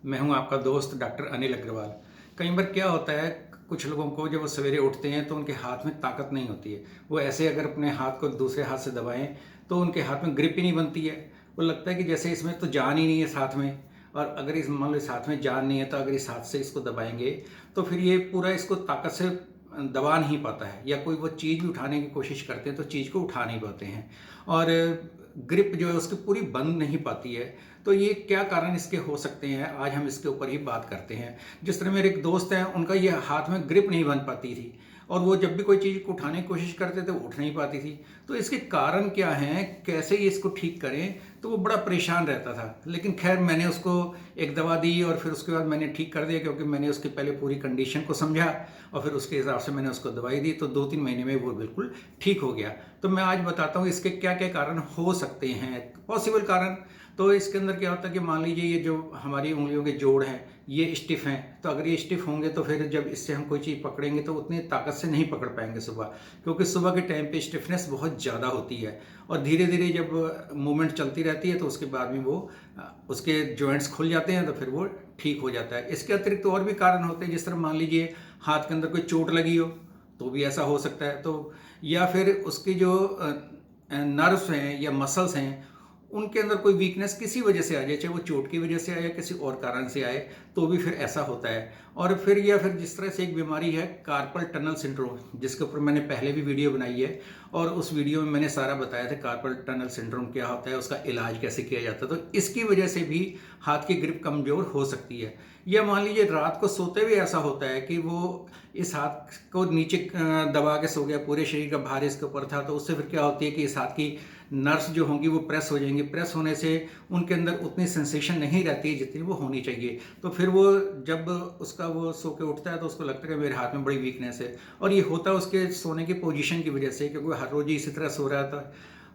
मैं हूं आपका दोस्त डॉक्टर अनिल अग्रवाल। कई बार क्या होता है, कुछ लोगों को जब वो सवेरे उठते हैं तो उनके हाथ में ताकत नहीं होती है। वो ऐसे अगर अपने हाथ को दूसरे हाथ से दबाएं तो उनके हाथ में ग्रिप ही नहीं बनती है। वो लगता है कि जैसे इसमें तो जान ही नहीं है साथ में। और अगर इस मान लो इस हाथ में जान नहीं है तो अगर इस हाथ से इसको दबाएंगे तो फिर ये पूरा इसको ताकत से दबा नहीं पाता है, या कोई वो चीज़ भी उठाने की कोशिश करते हैं तो चीज़ को उठा नहीं पाते हैं। और ग्रिप जो है उसकी पूरी बंद नहीं पाती है। तो ये क्या कारण इसके हो सकते हैं, आज हम इसके ऊपर ही बात करते हैं। जिस तरह मेरे एक दोस्त हैं, उनका ये हाथ में ग्रिप नहीं बन पाती थी और वो जब भी कोई चीज़ को उठाने की कोशिश करते थे वो उठ नहीं पाती थी। तो इसके कारण क्या हैं, कैसे ये इसको ठीक करें, तो वो बड़ा परेशान रहता था। लेकिन खैर मैंने उसको एक दवा दी और फिर उसके बाद मैंने ठीक कर दिया, क्योंकि मैंने उसके पहले पूरी कंडीशन को समझा और फिर उसके हिसाब से मैंने उसको दवाई दी, तो 2-3 महीने में वो बिल्कुल ठीक हो गया। तो मैं आज बताता हूँ इसके क्या क्या कारण हो सकते हैं, पॉसिबल कारण। तो इसके अंदर क्या होता है कि मान लीजिए ये जो हमारी उंगलियों के जोड़ हैं ये स्टिफ हैं, तो अगर ये स्टिफ होंगे तो फिर जब इससे हम कोई चीज़ पकड़ेंगे तो उतनी ताकत से नहीं पकड़ पाएंगे सुबह, क्योंकि सुबह के टाइम पे स्टिफनेस बहुत ज़्यादा होती है। और धीरे धीरे जब मूवमेंट चलती रहती है तो उसके बाद में वो उसके जॉइंट्स खुल जाते हैं, तो फिर वो ठीक हो जाता है। इसके अतिरिक्त और भी कारण होते हैं, जिस तरह मान लीजिए हाथ के अंदर कोई चोट लगी हो तो भी ऐसा हो सकता है। तो या फिर उसकी जो नर्व्स हैं या मसल्स हैं उनके अंदर कोई वीकनेस किसी वजह से आ जाए, चाहे वो चोट की वजह से आए या किसी और कारण से आए, तो भी फिर ऐसा होता है। और फिर या फिर जिस तरह से एक बीमारी है कार्पल टनल सिंड्रोम, जिसके ऊपर मैंने पहले भी वीडियो बनाई है और उस वीडियो में मैंने सारा बताया था कार्पल टनल सिंड्रोम क्या होता है, उसका इलाज कैसे किया जाता है। तो इसकी वजह से भी हाथ की ग्रिप कमज़ोर हो सकती है। या मान लीजिए रात को सोते हुए ऐसा होता है कि वो इस हाथ को नीचे दबा के सो गया, पूरे शरीर का भार इसके ऊपर था, तो उससे फिर क्या होती है कि इस हाथ की नर्व्स जो होंगी वो प्रेस हो जाएंगी। प्रेस होने से उनके अंदर उतनी सेंसेशन नहीं रहती है जितनी वो होनी चाहिए। तो फिर वो जब उसका वो सो के उठता है तो उसको लगता है कि मेरे हाथ में बड़ी वीकनेस है। और ये होता है उसके सोने की पोजीशन की वजह से, क्योंकि वो हर रोज ही इसी तरह सो रहा था,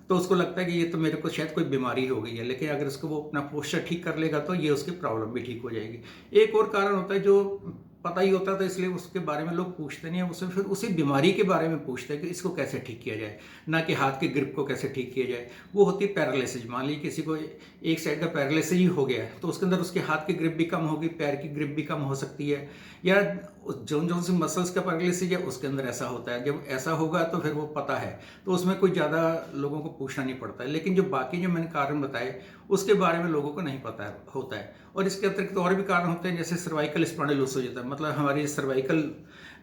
तो उसको लगता है कि ये तो मेरे को शायद कोई बीमारी हो गई है। लेकिन अगर उसको वो अपना पोस्चर ठीक कर लेगा तो ये उसकी प्रॉब्लम भी ठीक हो जाएगी। एक और कारण होता है जो पता ही होता था, इसलिए उसके बारे में लोग पूछते नहीं है, उससे फिर उसी बीमारी के बारे में पूछते हैं कि इसको कैसे ठीक किया जाए, ना कि हाथ की ग्रिप को कैसे ठीक किया जाए। वो होती है पैरालिसिस। मान लीजिए किसी को एक साइड का पैरालिसिस ही हो गया है तो उसके अंदर उसके हाथ की ग्रिप भी कम होगी, पैर की ग्रिप भी कम हो सकती है। या जो सी मसल्स का पैरालिसिस है उसके अंदर ऐसा होता है। जब ऐसा होगा तो फिर वो पता है, तो उसमें कोई ज़्यादा लोगों को पूछना नहीं पड़ता है। लेकिन जो बाकी जो मैंने कारण बताए उसके बारे में लोगों को नहीं पता होता है। और इसके अतिरिक्त और भी कारण होते हैं, जैसे सर्वाइकल स्पॉन्डिलोसिस हो जाता है, मतलब हमारी सर्वाइकल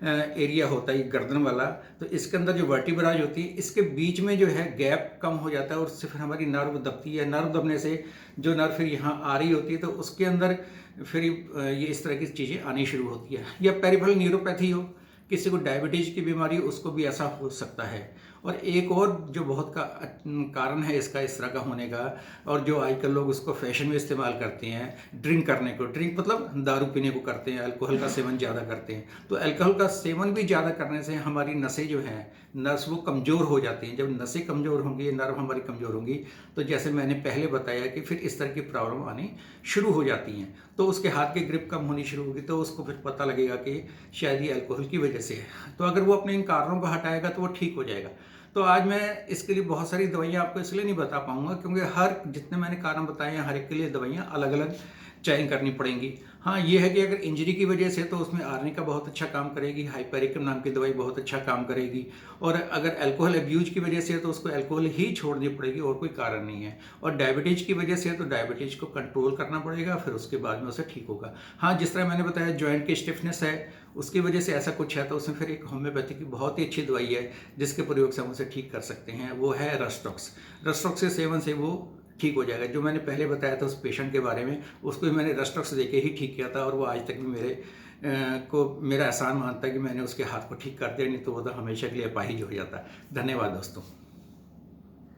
एरिया होता है गर्दन वाला, तो इसके अंदर जो वर्टिब्राज होती है इसके बीच में जो है गैप कम हो जाता है और उससे फिर हमारी नर्व दबती है। नर्व दबने से जो नर्व फिर यहाँ आ रही होती है तो उसके अंदर फिर ये इस तरह की चीज़ें आनी शुरू होती है। या पेरिफेरल न्यूरोपैथी हो, किसी को डायबिटीज की बीमारी, उसको भी ऐसा हो सकता है। और एक और जो बहुत कारण है इसका इस तरह का होने का, और जो आजकल लोग उसको फैशन में इस्तेमाल करते हैं, ड्रिंक करने को, ड्रिंक मतलब दारू पीने को करते हैं, अल्कोहल का सेवन ज़्यादा करते हैं। तो अल्कोहल का सेवन भी ज़्यादा करने से हमारी नसें जो हैं, नर्व्स वो कमज़ोर हो जाती हैं। जब नसें कमज़ोर होंगी, नर्व हमारी कमज़ोर होंगी, तो जैसे मैंने पहले बताया कि फिर इस तरह की प्रॉब्लम आनी शुरू हो जाती हैं। तो उसके हाथ की ग्रिप कम होनी शुरू होगी, तो उसको फिर पता लगेगा कि शायद ये अल्कोहल की वजह से है। तो अगर वो अपने इन कारणों को हटाएगा तो वो ठीक हो जाएगा। तो आज मैं इसके लिए बहुत सारी दवाइयाँ आपको इसलिए नहीं बता पाऊंगा क्योंकि हर जितने मैंने कारण बताए हैं हर एक के लिए दवाइयाँ अलग अलग चयन करनी पड़ेंगी। हाँ, ये है कि अगर इंजरी की वजह से तो उसमें आर्निका बहुत अच्छा काम करेगी, हाइपेरिकम नाम की दवाई बहुत अच्छा काम करेगी। और अगर अल्कोहल अब्यूज की वजह से है तो उसको अल्कोहल ही छोड़नी पड़ेगी, और कोई कारण नहीं है। और डायबिटीज की वजह से है तो डायबिटीज को कंट्रोल करना पड़ेगा, फिर उसके बाद में उसे ठीक होगा। हाँ, जिस तरह मैंने बताया जॉइंट की स्टिफनेस है उसकी वजह से ऐसा कुछ है, तो उसमें फिर एक होम्योपैथी की बहुत ही अच्छी दवाई है जिसके प्रयोग से हम उसे ठीक कर सकते हैं, वो है रस्टॉक्स। रस्टॉक्स के सेवन से वो ठीक हो जाएगा। जो मैंने पहले बताया था उस पेशेंट के बारे में, उसको भी मैंने रस्टॉक्स देके ही ठीक किया था, और वो आज तक भी मेरा एहसान मानता है कि मैंने उसके हाथ को ठीक कर दिया, नहीं तो वो तो हमेशा के लिए अपाहिज हो जाता। धन्यवाद दोस्तों।